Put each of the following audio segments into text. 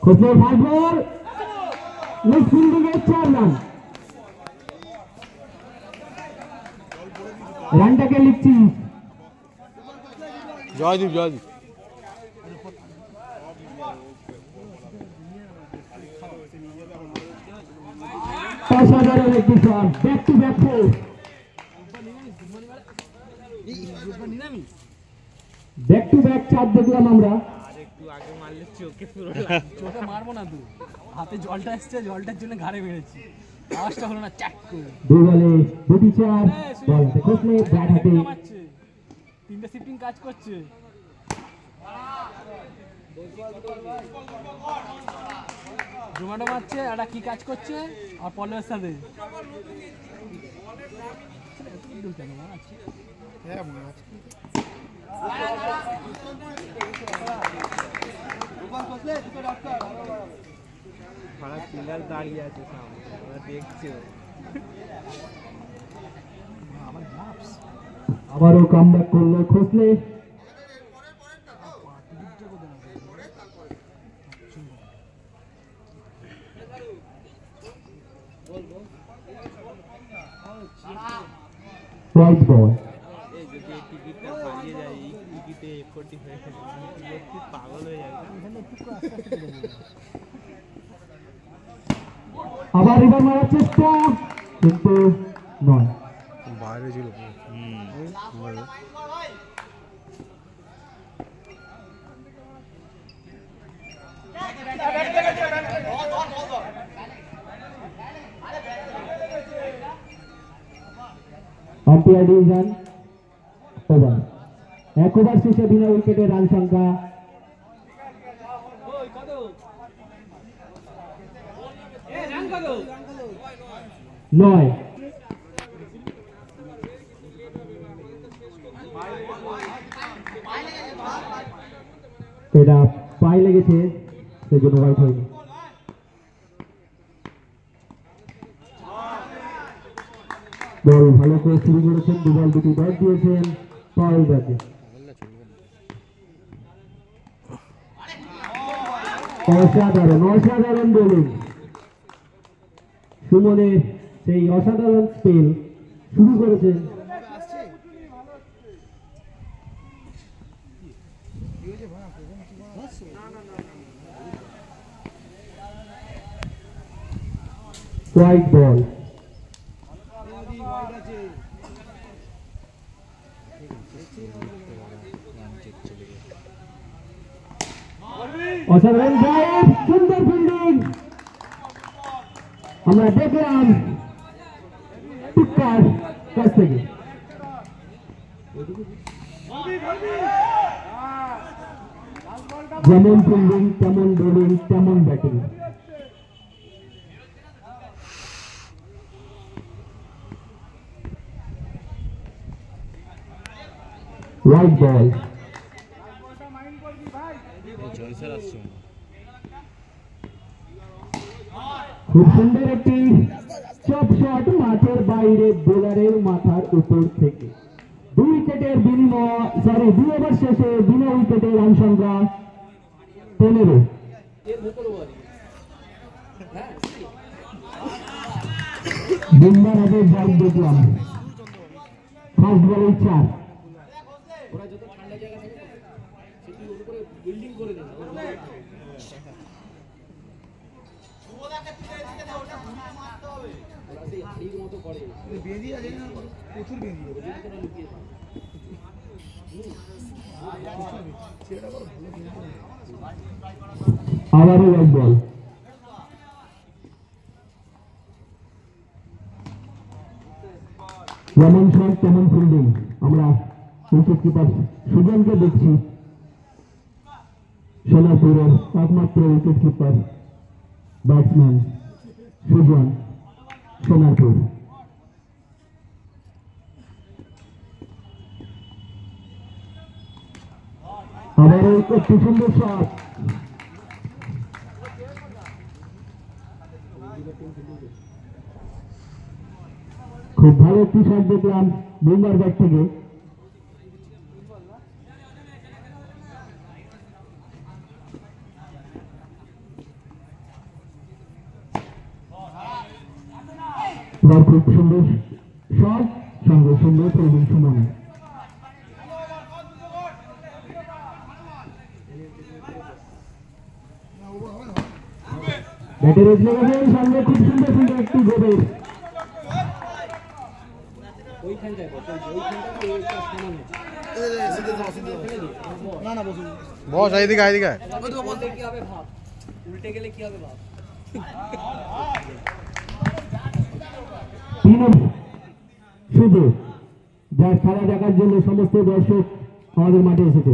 खोजले fast ball miss fielding है 4 run রানটাকে লিখছি জয়দীপ অসাধারণ একটি shot back to back four back to back চার দেখলাম আমরা আর একটু আগে মারলে চোখে পুরো চোখে মারবো না তুই হাতে জলটা আসছে জলটার জন্য ঘাড়ে মেরেছি আওয়াজটা হলো না চাক করে দুই বলে দুটি চার বল হাতে খোঁজলে ব্যাট হাতে তিনটা শিফটিং কাজ করছে জোম্যাটো মারছে একটা কি কাজ করছে আর পলের সাথে প্লেয়ার দাঁড়িয়ে আছে সামনে দেখছে আবারও কামব্যাক করলো খোঁজলে হোয়াইট বল যদি এই টিকিটটা হারিয়ে যায় এই টিকিটে 45 পাগল হয়ে যাবে আবার এবার মারার চেষ্টা কিন্তু নয় বাইরে ছিল আম্পায়ার ডিভিশন ওভার এক ওভার শেষে বিনা উইকেটে রান সংখ্যা 9 এটা পায়ে লেগেছে সেজন্য হোয়াইট হয়নি বল ভালো করে শুরু করেছেন দু বল দুটি ব্যাট দিয়েছেন পাওয়ার ব্যাটে অসাধারণ বোলিং সুমনের সেই অসাধারণ স্পেল শুরু করেছেন হোয়াইট বল অসাধারণ ড্রাইভ সুন্দর ফিল্ডিং আমরা দেখলাম টুক্কার কাছ থেকে যেমন ফিল্ডিং তেমন বোলিং তেমন ব্যাটিং হোয়াইট বল খুব সুন্দর একটি চপ শট মাঠের বাইরে বোলারের মাথার উপর থেকে 2 উইকেটের বিনিময় 2 ওভার শেষে বিনা উইকেটে রান সংখ্যা 15 বুমরার আগে বল দেখলাম ফার্স্ট বলে 4 বিল্ডিং করে দেন আবারও এক বল যেমন শট তেমন ফিল্ডিং আমরা উইকেট কিপার সুজনকে দেখছি সোনাপুরের একমাত্র wicket keeper batsman Sujan Sonapur আবারও একটি সুন্দর শট খুব ভালো একটি শট দেখলাম বুমরার ব্যাট থেকে এবার খুব সুন্দর শট, সঙ্গে সুন্দর প্রবীণ সুমন। ব্যাটের এজ লেগেছে, সঙ্গে খুব সুন্দর সুন্দর একটি গোবের। বস এইদিকে এইদিকে উল্টে গেলে কি হবে ভাব। শুধু যার খেলা দেখার জন্য সমস্ত দর্শক আমাদের মাঠে এসেছে।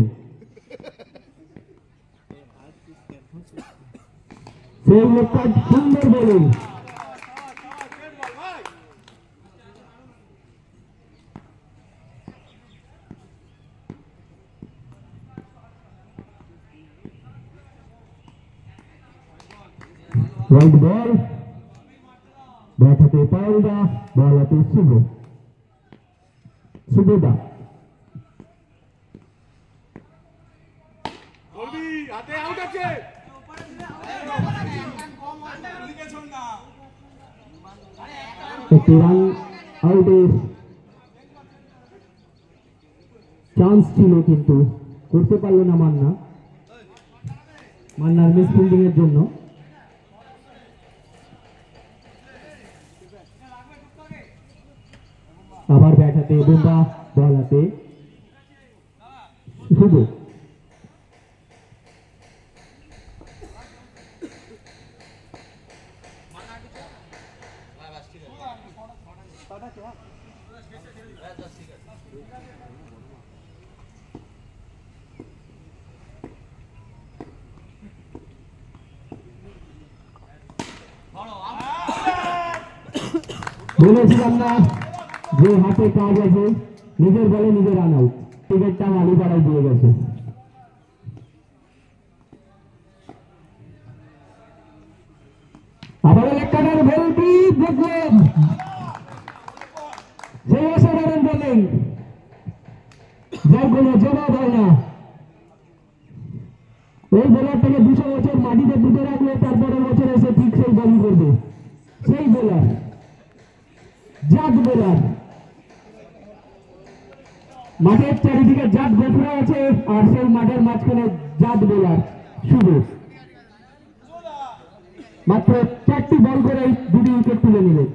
সেই লোকটা সুন্দর বলুন, রাইট বল, ব্যাট হাতে পাওয়া, বল হাতে শুভ, শুভদা একটি রান আউটের চান্স ছিল, কিন্তু করতে পারল না মান্নার মিস ফিল্ডিং এর জন্য। আবার ব্যাট হাতে বুমরা, বল হাতে শুভ। বলেছিলাম না যে হাতে কাজ আছে, নিজের বলে নিজে রান আউট, টিকেটটা মালিপাড়ায় দিয়ে গেছে। আবার লেখাটার ভেলটি দেখলেন, যে অসাধারণ বলেন, যার কোনো জবাব হয় না। এই বোলারটাকে 200 বছর মাটিতে পুঁতে রাখলে তারপরের বছর এসে ঠিক সেই বলই করবে, সেই বোলার, জাত বোলার। মাঠের চারিদিকে জাত গোফরা আছে, আর সেই মাঠের মাঝখানে জাত বোলার শুভ। মাত্র 4টি বল করে 2টি উইকেট তুলে নিলে।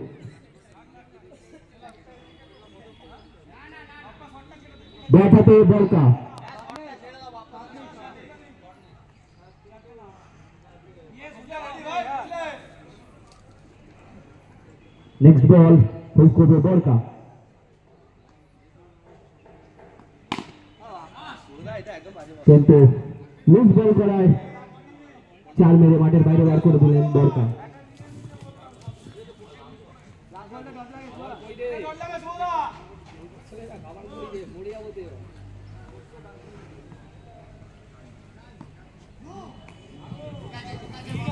ব্যাট হাতে বলকা, নেক্সট বল হোল্ড করবে বলকা। কিন্তু লুজ বল করায় চার মেরে মাঠের বাইরে বার করে দিলেন বলকা।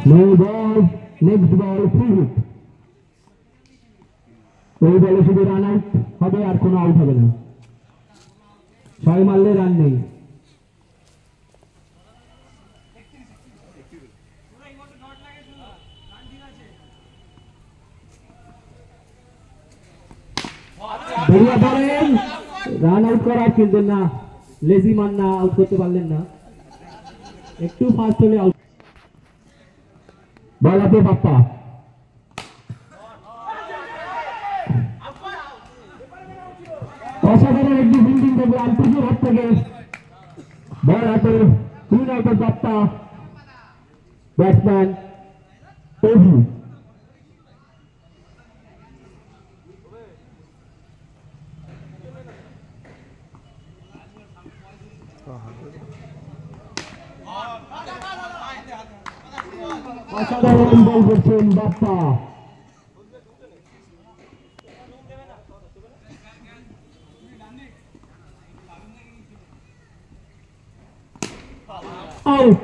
No ball, next ball free hit. ওই বলে শুধু রান আউট হবে, আর কোনো আউট হবে না। 6 মারলে রান নেই। বেরিয়ে পড়েন, রান আউট করার, কিন্তু না, লেজি মান্না আউট করতে পারলেন না, একটু ফাস্ট হলে আউট। বল হাতে বাপ্পা, অসাধারণ একটি ফিল্ডিং দেখবে আলপুজুর হাত থেকে। বল হাতে 3 আউটের বাপ্পা, ব্যাটসম্যান অভি। অসাধারণ বল করছেন বাপ্পা। আউট।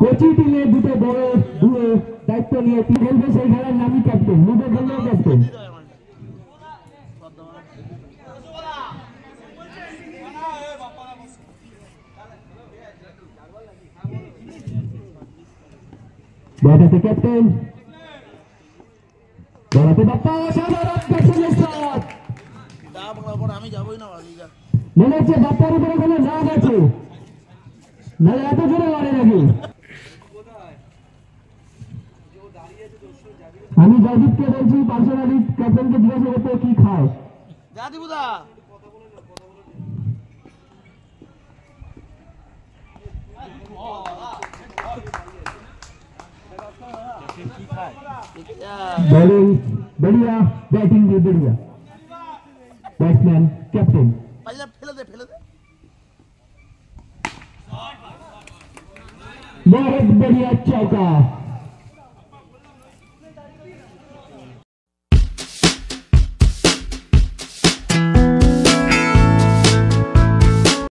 কোচি টিমে দুটো বড় দুয়ে দায়িত্ব নিয়ে খেলবে, সেই খেলার নামই ক্যাপ্টেন, নিজে খেললেও ক্যাপ্টেন। ব্যাট হাতে ক্যাপ্টেন, বলাতে বাপ্পা অসাধারণ ব্যাটিং শট আমি যাবই না বালিকা মনে হচ্ছে বাপ্পার উপরে কোনো রাগ আছে নাহলে এত জোরে মারে নাকি আমি জয়দীপকে বলছি পার্সোনালি ক্যাপ্টেনকে জিজ্ঞাসা করতে কি খায় যা দিবুদা बॉलिंग बढ़िया बैटिंग भी बढ़िया बैट्समैन कैप्टन পাইলা ফেলে দে बहुत बढ़िया चौका